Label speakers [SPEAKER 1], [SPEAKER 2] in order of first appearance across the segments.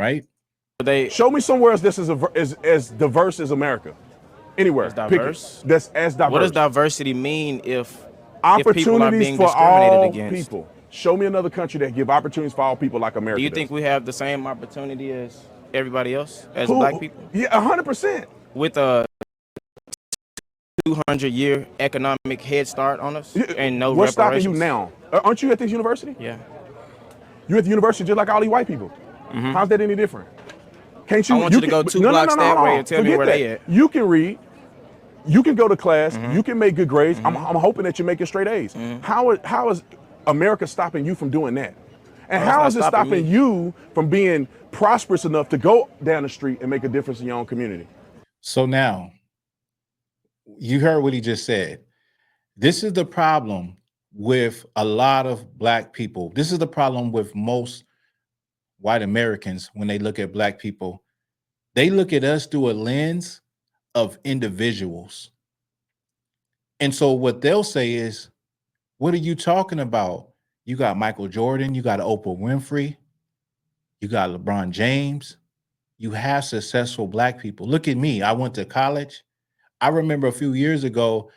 [SPEAKER 1] right?
[SPEAKER 2] Show me somewhere else this is as diverse as America. Anywhere.
[SPEAKER 3] As diverse?
[SPEAKER 2] That's as diverse.
[SPEAKER 3] What does diversity mean if
[SPEAKER 2] opportunities
[SPEAKER 3] people are being
[SPEAKER 2] for
[SPEAKER 3] discriminated
[SPEAKER 2] all
[SPEAKER 3] against?
[SPEAKER 2] people? Show me another country that give opportunities for all people like America.
[SPEAKER 3] Do you think we have the same opportunity as everybody else, as
[SPEAKER 2] Who,
[SPEAKER 3] black people?
[SPEAKER 2] Yeah, 100%.
[SPEAKER 3] With a 200-year economic head start on us and no
[SPEAKER 2] What's
[SPEAKER 3] reparations?
[SPEAKER 2] stopping you now? Aren't you at this university?
[SPEAKER 3] Yeah.
[SPEAKER 2] You're at the university just like all these white people. How's that any different? Can't you?
[SPEAKER 3] I want you to go 2 blocks that way and tell me where they at.
[SPEAKER 2] You can read. You can go to class. You can make good grades. I'm hoping that you're making straight A's. How is America stopping you from doing that? And how is it stopping you from being prosperous enough to go down the street and make a difference in your own community?
[SPEAKER 1] So now, you heard what he just said. This is the problem with a lot of black people. This is the problem with most white Americans when they look at black people. They look at us through a lens of individuals. And so what they'll say is, what are you talking about? You got Michael Jordan, you got Oprah Winfrey, you got LeBron James. You have successful black people. Look at me. I went to college. I remember a few years ago,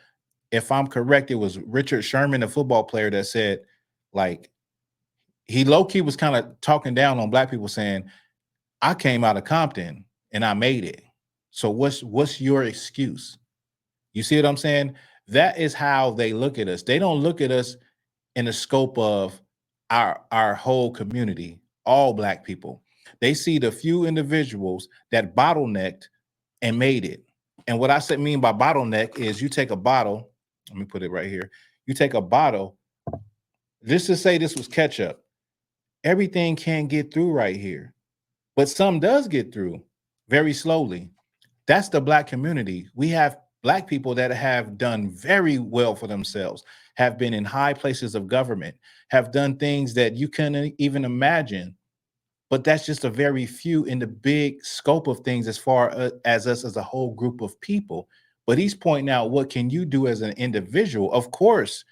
[SPEAKER 1] if I'm correct, it was Richard Sherman, a football player, that said, like, he low-key was kind of talking down on black people, saying, I came out of Compton and I made it. So what's your excuse? You see what I'm saying? That is how they look at us. They don't look at us in the scope of our whole community, all black people. They see the few individuals that bottlenecked and made it. And what I mean by bottleneck is you take a bottle, let me put it right here. You take a bottle, just to say this was ketchup. Everything can't get through right here, but some does get through very slowly. That's the black community. We have black people that have done very well for themselves, have been in high places of government, have done things that you couldn't even imagine. But that's just a very few in the big scope of things as far as us as a whole group of people. But he's pointing out, what can you do as an individual? Of course,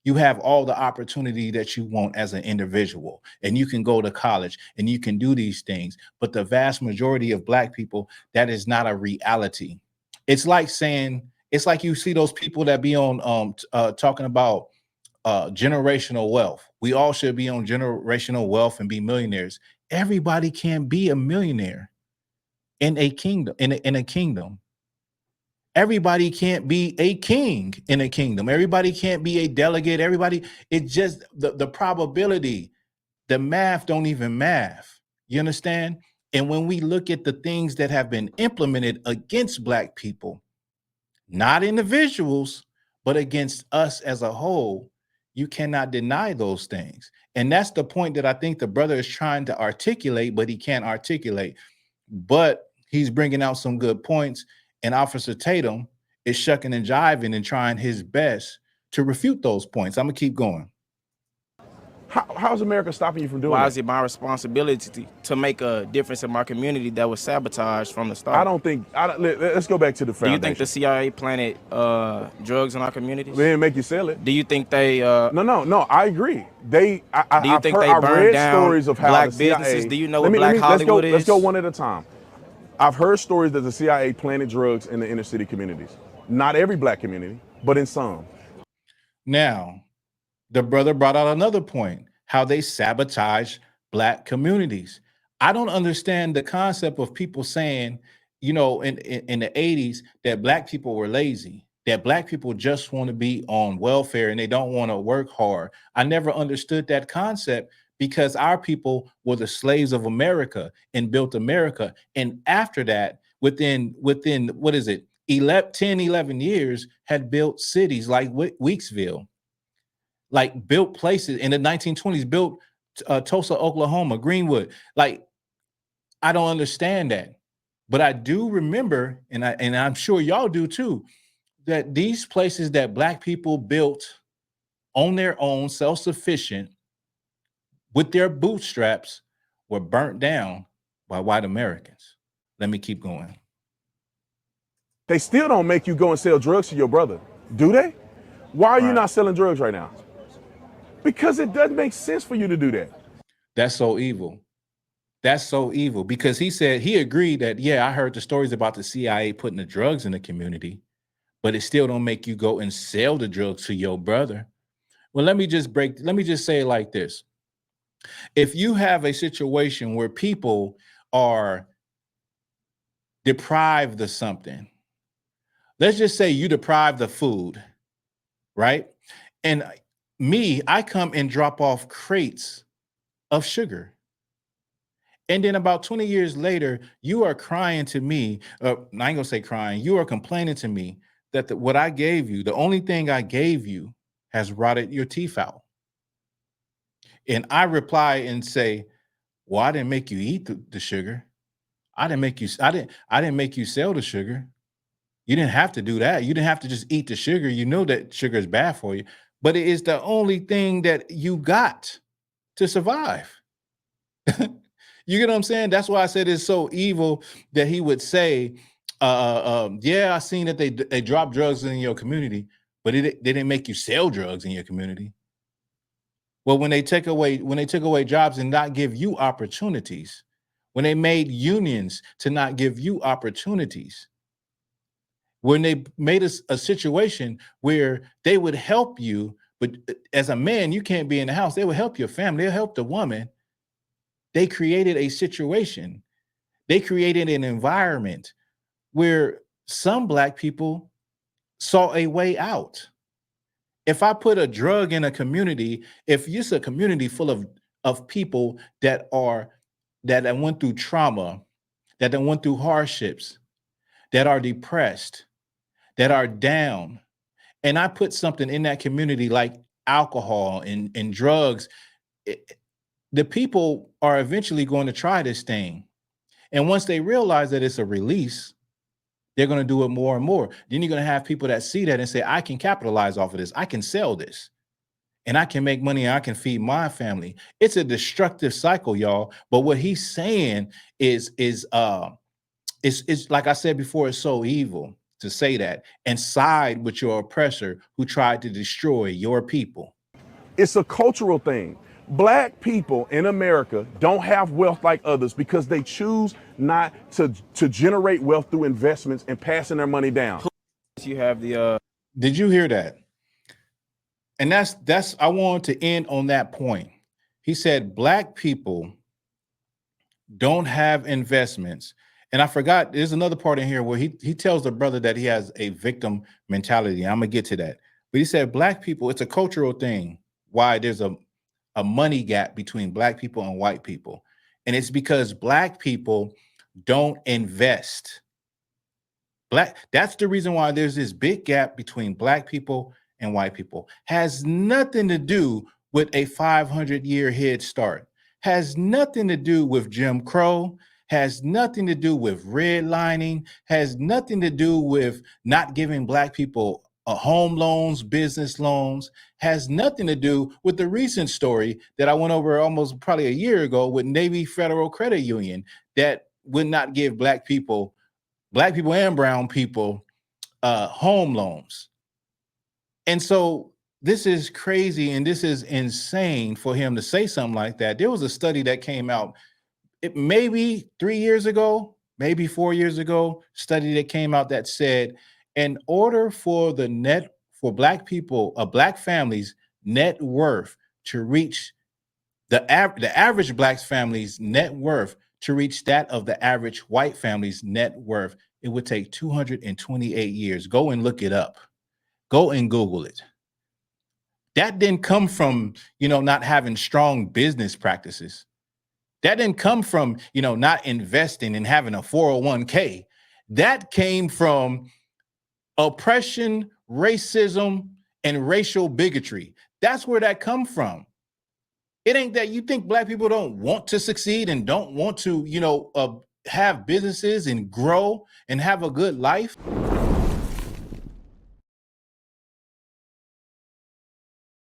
[SPEAKER 1] you have all the opportunity that you want as an individual, and you can go to college and you can do these things. But the vast majority of black people, that is not a reality. It's like saying, it's like you see those people that be on talking about generational wealth. We all should be on generational wealth and be millionaires. Everybody can be a millionaire in a kingdom, in a kingdom. Everybody can't be a king in a kingdom. Everybody can't be a delegate. Everybody, it's just the probability, the math don't even math. You understand? And when we look at the things that have been implemented against black people, not individuals, but against us as a whole, you cannot deny those things. And that's the point that I think the brother is trying to articulate, but he can't articulate. But he's bringing out some good points. And Officer Tatum is shucking and jiving and trying his best to refute those points. I'm going to keep going.
[SPEAKER 2] How's America stopping you from doing that?
[SPEAKER 3] Why is it my responsibility to make a difference in my community that was sabotaged from the start?
[SPEAKER 2] I don't think, let's go back to the foundation.
[SPEAKER 3] Do you think the CIA planted drugs in our communities?
[SPEAKER 2] They didn't make you sell it.
[SPEAKER 3] Do you think they...
[SPEAKER 2] No, I agree.
[SPEAKER 3] Do you think they burned down
[SPEAKER 2] stories of how
[SPEAKER 3] black
[SPEAKER 2] the CIA,
[SPEAKER 3] businesses? Do you know what Black Hollywood is?
[SPEAKER 2] Let's go one at a time. I've heard stories that the CIA planted drugs in the inner city communities. Not every black community, but in some.
[SPEAKER 1] Now, the brother brought out another point, how they sabotage black communities. I don't understand the concept of people saying, you know, in the 80s that black people were lazy, that black people just want to be on welfare and they don't want to work hard. I never understood that concept, because our people were the slaves of America and built America. And after that, within what is it, 11 years, had built cities like Weeksville, like built places in the 1920s, built Tulsa, Oklahoma, Greenwood. Like, I don't understand that. But I do remember, and I'm sure y'all do too, that these places that black people built on their own, self-sufficient, with their bootstraps, were burnt down by white Americans. Let me keep going.
[SPEAKER 2] They still don't make you go and sell drugs to your brother, do they? Why are you not selling drugs right now? Because it doesn't make sense for you to do that.
[SPEAKER 1] That's so evil. That's so evil, because he said he agreed that, yeah, I heard the stories about the CIA putting the drugs in the community, but it still don't make you go and sell the drugs to your brother. Well, let me just say it like this. If you have a situation where people are deprived of something, let's just say you deprived of food, right? And I come and drop off crates of sugar. And then about 20 years later, you are crying to me. I ain't gonna say crying. You are complaining to me that what I gave you, the only thing I gave you, has rotted your teeth out. And I reply and say, well, I didn't make you eat the sugar. I didn't make you sell the sugar. You didn't have to do that. You didn't have to just eat the sugar. You know that sugar is bad for you, but it is the only thing that you got to survive. You get what I'm saying? That's why I said it's so evil that he would say, yeah, I seen that they dropped drugs in your community, but they didn't make you sell drugs in your community. Well, when they took away jobs and not give you opportunities, when they made unions to not give you opportunities, when they made a situation where they would help you, but as a man, you can't be in the house. They would help your family. They'll help the woman. They created a situation. They created an environment where some Black people saw a way out. If I put a drug in a community, if it's a community full of people that went through trauma, that went through hardships, that are depressed, that are down, and I put something in that community like alcohol and drugs, the people are eventually going to try this thing. And once they realize that it's a release, they're going to do it more and more. Then you're going to have people that see that and say, I can capitalize off of this. I can sell this and I can make money and I can feed my family. It's a destructive cycle, y'all. But what he's saying is like I said before, it's so evil to say that and side with your oppressor who tried to destroy your people.
[SPEAKER 2] It's a cultural thing. Black people in America don't have wealth like others because they choose not to generate wealth through investments and passing their money down.
[SPEAKER 3] You have the
[SPEAKER 1] Did you hear that? And that's I wanted to end on that point. He said Black people don't have investments. And I forgot, there's another part in here where he tells the brother that he has a victim mentality. I'm gonna get to that. But he said Black people, it's a cultural thing why there's a money gap between Black people and white people. And it's because Black people don't invest. That's the reason why there's this big gap between Black people and white people. Has nothing to do with a 500-year head start. Has nothing to do with Jim Crow. Has nothing to do with redlining. Has nothing to do with not giving Black people home loans, business loans. Has nothing to do with the recent story that I went over almost probably a year ago with Navy Federal Credit Union that would not give Black people and brown people home loans. And so this is crazy and this is insane for him to say something like that. There was a study that came out maybe 3 years ago, maybe 4 years ago, study that came out that said, in order for Black people, Black families' net worth to reach the average Black family's net worth to reach that of the average white family's net worth, it would take 228 years. Go and look it up. Go and Google it. That didn't come from, not having strong business practices. That didn't come from, not investing and having a 401k. That came from oppression, racism, and racial bigotry. That's where that come from. It ain't that you think Black people don't want to succeed and don't want to, have businesses and grow and have a good life.